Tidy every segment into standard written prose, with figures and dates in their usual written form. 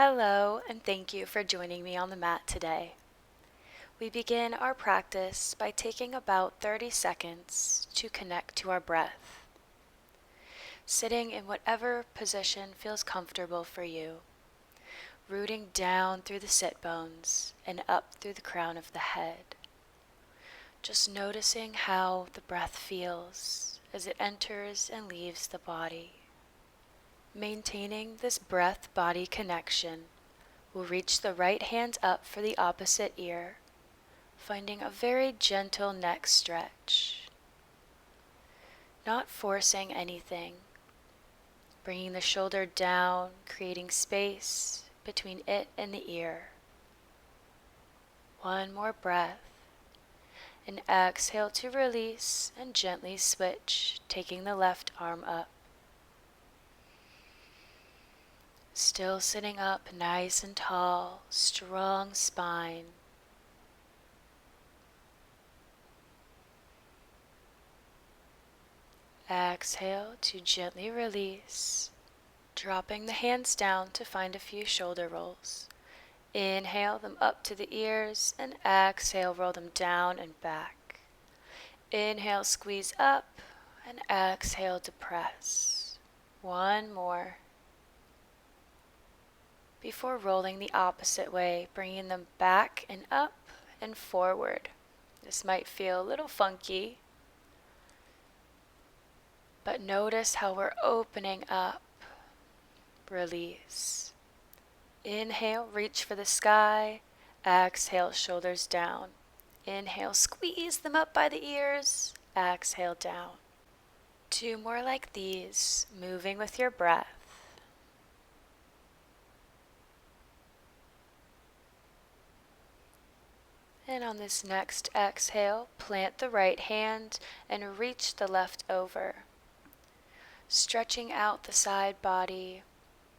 Hello, and thank you for joining me on the mat today. We begin our practice by taking about 30 seconds to connect to our breath. Sitting in whatever position feels comfortable for you, rooting down through the sit bones and up through the crown of the head. Just noticing how the breath feels as it enters and leaves the body. Maintaining this breath-body connection, we'll reach the right hand up for the opposite ear, finding a very gentle neck stretch. Not forcing anything, bringing the shoulder down, creating space between it and the ear. One more breath, and exhale to release and gently switch, taking the left arm up. Still sitting up nice and tall, strong spine. Exhale to gently release, dropping the hands down to find a few shoulder rolls. Inhale them up to the ears and exhale, roll them down and back. Inhale, squeeze up and exhale, depress. One more. Before rolling the opposite way, bringing them back and up and forward. This might feel a little funky, but notice how we're opening up. Release. Inhale, reach for the sky. Exhale, shoulders down. Inhale, squeeze them up by the ears. Exhale, down. Two more like these, moving with your breath. And on this next exhale, plant the right hand and reach the left over. Stretching out the side body,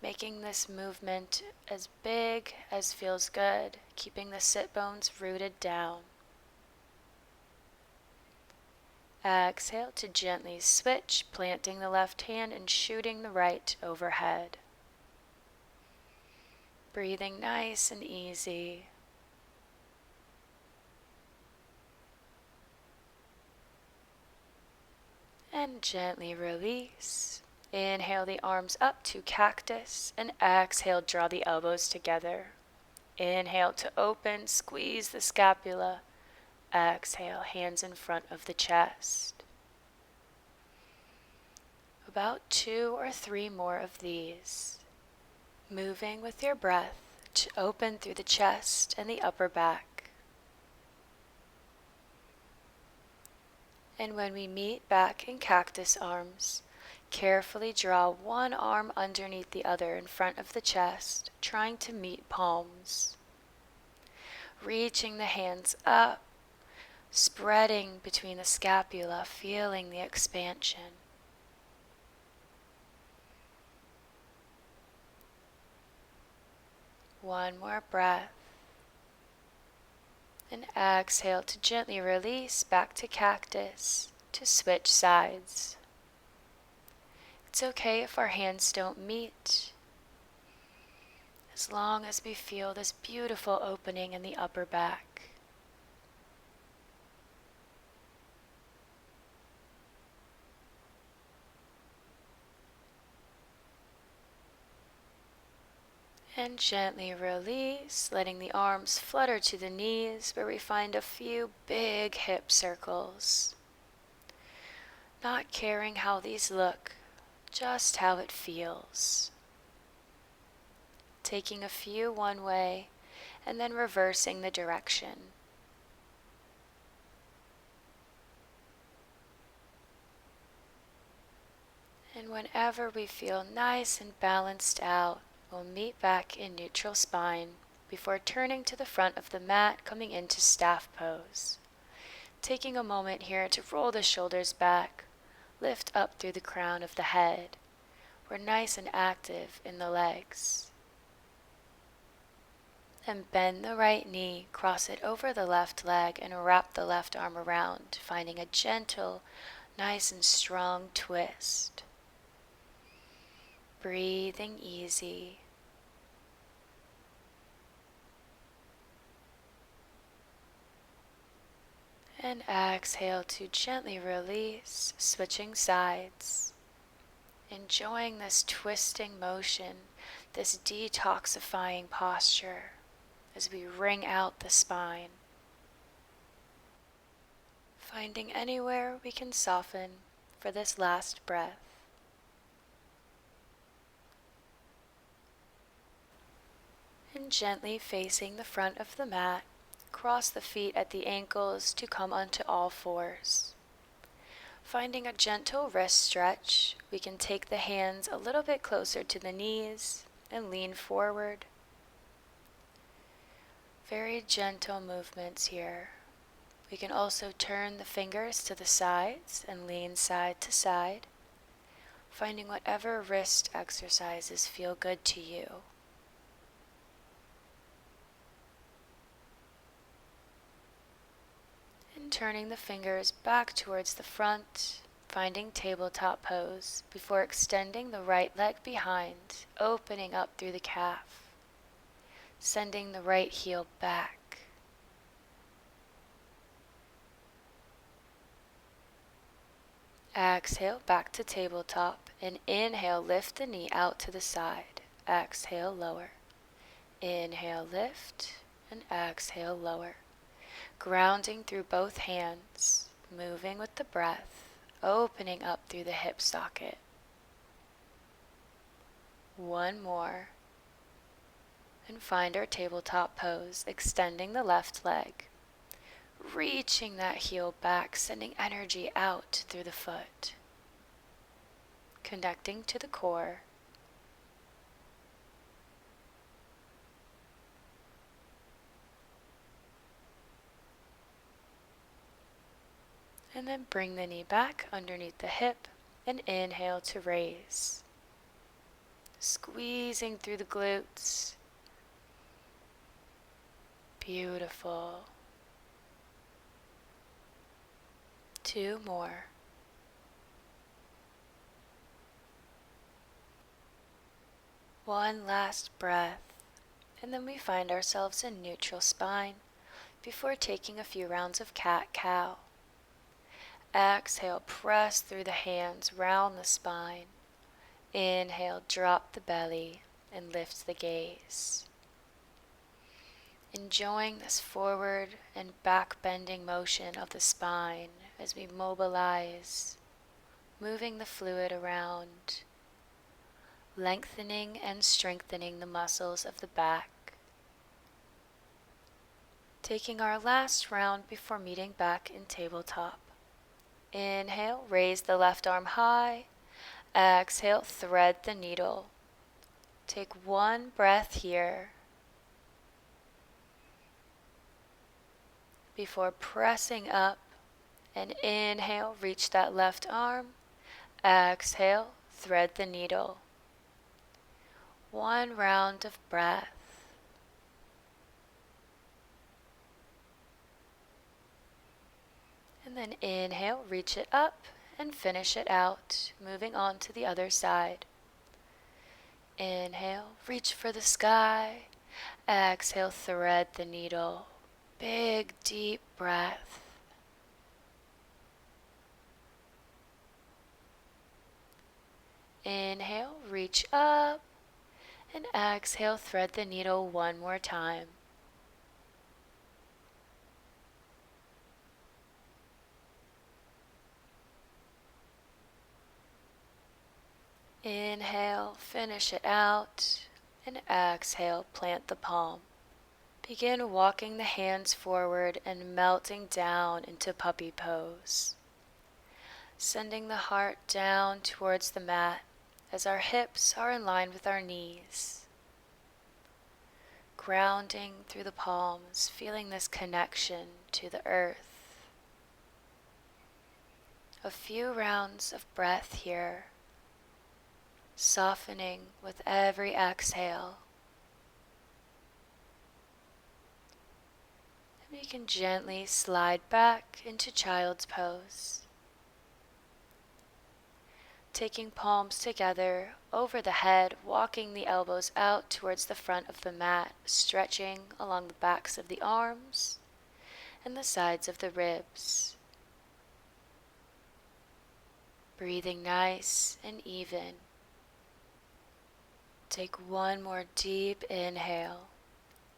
making this movement as big as feels good, keeping the sit bones rooted down. Exhale to gently switch, planting the left hand and shooting the right overhead. Breathing nice and easy. And gently release. Inhale the arms up to cactus and exhale, draw the elbows together. Inhale to open, squeeze the scapula. Exhale, hands in front of the chest. About 2 or 3 more of these. Moving with your breath to open through the chest and the upper back. And when we meet back in cactus arms, carefully draw one arm underneath the other in front of the chest, trying to meet palms. Reaching the hands up, spreading between the scapula, feeling the expansion. One more breath. And exhale to gently release back to cactus, to switch sides. It's okay if our hands don't meet, as long as we feel this beautiful opening in the upper back. And gently release, letting the arms flutter to the knees where we find a few big hip circles. Not caring how these look, just how it feels. Taking a few one way and then reversing the direction. And whenever we feel nice and balanced out, we'll meet back in neutral spine before turning to the front of the mat, coming into staff pose. Taking a moment here to roll the shoulders back, lift up through the crown of the head. We're nice and active in the legs. And bend the right knee, cross it over the left leg, and wrap the left arm around, finding a gentle, nice and strong twist. Breathing easy. And exhale to gently release, switching sides. Enjoying this twisting motion, this detoxifying posture as we wring out the spine. Finding anywhere we can soften for this last breath. And gently facing the front of the mat, cross the feet at the ankles to come onto all fours. Finding a gentle wrist stretch, we can take the hands a little bit closer to the knees and lean forward. Very gentle movements here. We can also turn the fingers to the sides and lean side to side, finding whatever wrist exercises feel good to you. And turning the fingers back towards the front, finding tabletop pose before extending the right leg behind, opening up through the calf, sending the right heel back. Exhale back to tabletop and inhale, lift the knee out to the side. Exhale, lower. Inhale, lift, and exhale, lower. Grounding through both hands, moving with the breath, opening up through the hip socket. One more. And find our tabletop pose, extending the left leg. Reaching that heel back, sending energy out through the foot. Connecting to the core. And then bring the knee back underneath the hip and inhale to raise. Squeezing through the glutes. Beautiful. 2 more. One last breath, and then we find ourselves in neutral spine before taking a few rounds of cat-cow. Exhale, press through the hands, round the spine. Inhale, drop the belly and lift the gaze. Enjoying this forward and back bending motion of the spine as we mobilize, moving the fluid around, lengthening and strengthening the muscles of the back. Taking our last round before meeting back in tabletop. Inhale, raise the left arm high. Exhale, thread the needle. Take one breath here before pressing up. And inhale, reach that left arm. Exhale, thread the needle. One round of breath. And then inhale, reach it up and finish it out, moving on to the other side. Inhale, reach for the sky. Exhale, thread the needle. Big, deep breath. Inhale, reach up, and exhale, thread the needle one more time. Inhale, finish it out, and exhale, plant the palm. Begin walking the hands forward and melting down into puppy pose. Sending the heart down towards the mat as our hips are in line with our knees. Grounding through the palms, feeling this connection to the earth. A few rounds of breath here, softening with every exhale. And we can gently slide back into child's pose. Taking palms together over the head, walking the elbows out towards the front of the mat, stretching along the backs of the arms, and the sides of the ribs. Breathing nice and even. Take one more deep inhale,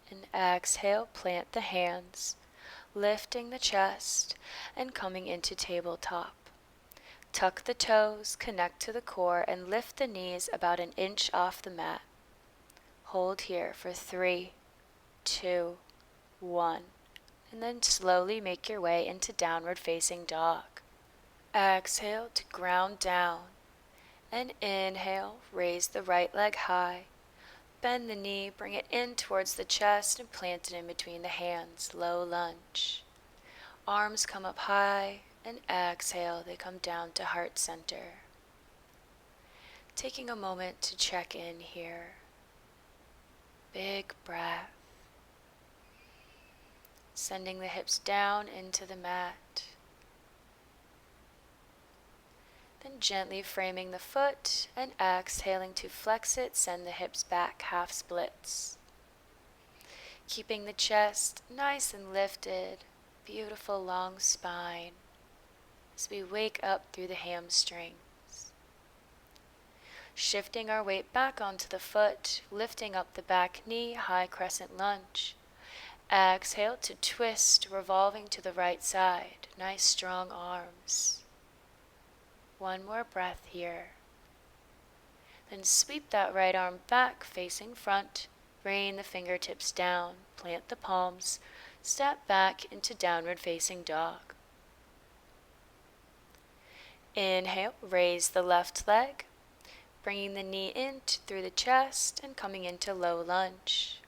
and exhale, plant the hands, lifting the chest and coming into tabletop. Tuck the toes, connect to the core, and lift the knees about an inch off the mat. Hold here for 3, 2, 1, and then slowly make your way into downward facing dog. Exhale to ground down, and inhale, raise the right leg high. Bend the knee, bring it in towards the chest and plant it in between the hands, low lunge. Arms come up high, and exhale, they come down to heart center. Taking a moment to check in here. Big breath. Sending the hips down into the mat. Then gently framing the foot and exhaling to flex it, send the hips back, half splits. Keeping the chest nice and lifted, beautiful long spine as we wake up through the hamstrings. Shifting our weight back onto the foot, lifting up the back knee, high crescent lunge. Exhale to twist, revolving to the right side. Nice strong arms. One more breath here. Then sweep that right arm back, facing front. Rain the fingertips down, plant the palms, step back into downward facing dog. Inhale, raise the left leg, bringing the knee in through the chest and coming into low lunge.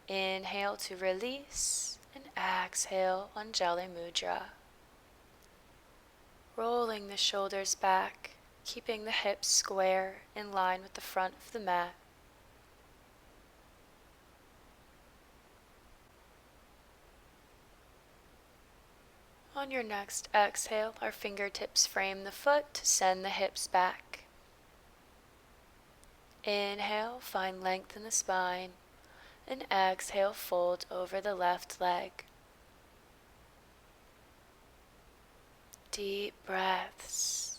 Inhale to release, and exhale, Anjali Mudra. Rolling the shoulders back, keeping the hips square in line with the front of the mat. On your next exhale, our fingertips frame the foot to send the hips back. Inhale, find length in the spine, and exhale, fold over the left leg. Deep breaths.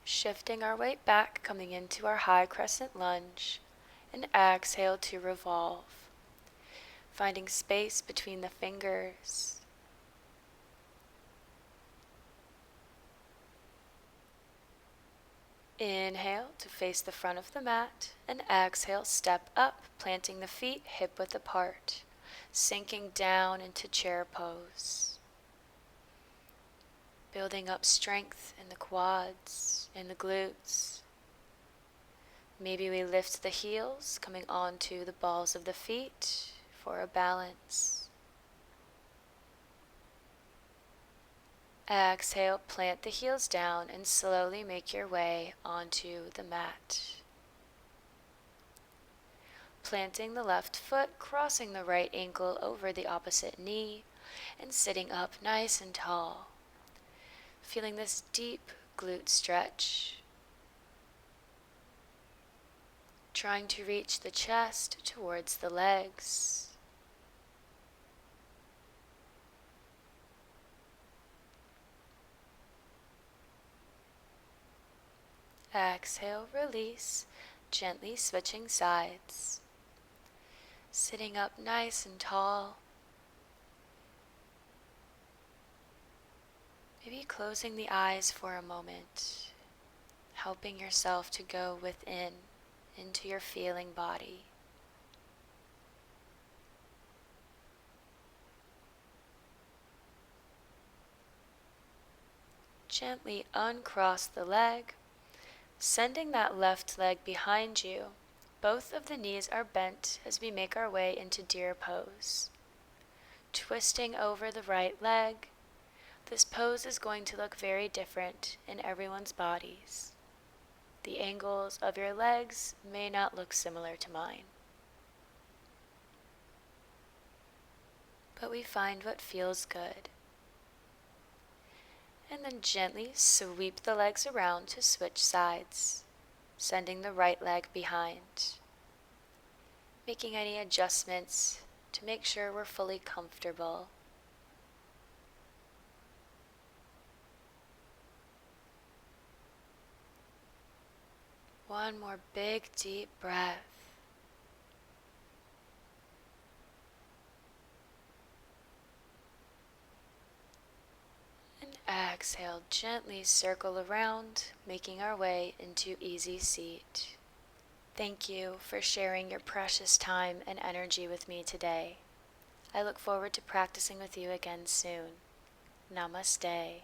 Shifting our weight back, coming into our high crescent lunge, and exhale to revolve. Finding space between the fingers. Inhale to face the front of the mat, and exhale, step up, planting the feet hip width apart, sinking down into chair pose. Building up strength in the quads, in the glutes. Maybe we lift the heels, coming onto the balls of the feet for a balance. Exhale, plant the heels down and slowly make your way onto the mat. Planting the left foot, crossing the right ankle over the opposite knee, and sitting up nice and tall. Feeling this deep glute stretch. Trying to reach the chest towards the legs. Exhale, release, gently switching sides. Sitting up nice and tall. Maybe closing the eyes for a moment, helping yourself to go within, into your feeling body. Gently uncross the leg, sending that left leg behind you. Both of the knees are bent as we make our way into deer pose. Twisting over the right leg. This pose is going to look very different in everyone's bodies. The angles of your legs may not look similar to mine. But we find what feels good. And then gently sweep the legs around to switch sides, sending the right leg behind. making any adjustments to make sure we're fully comfortable. One more big deep breath. And exhale, gently circle around, making our way into easy seat. Thank you for sharing your precious time and energy with me today. I look forward to practicing with you again soon. Namaste.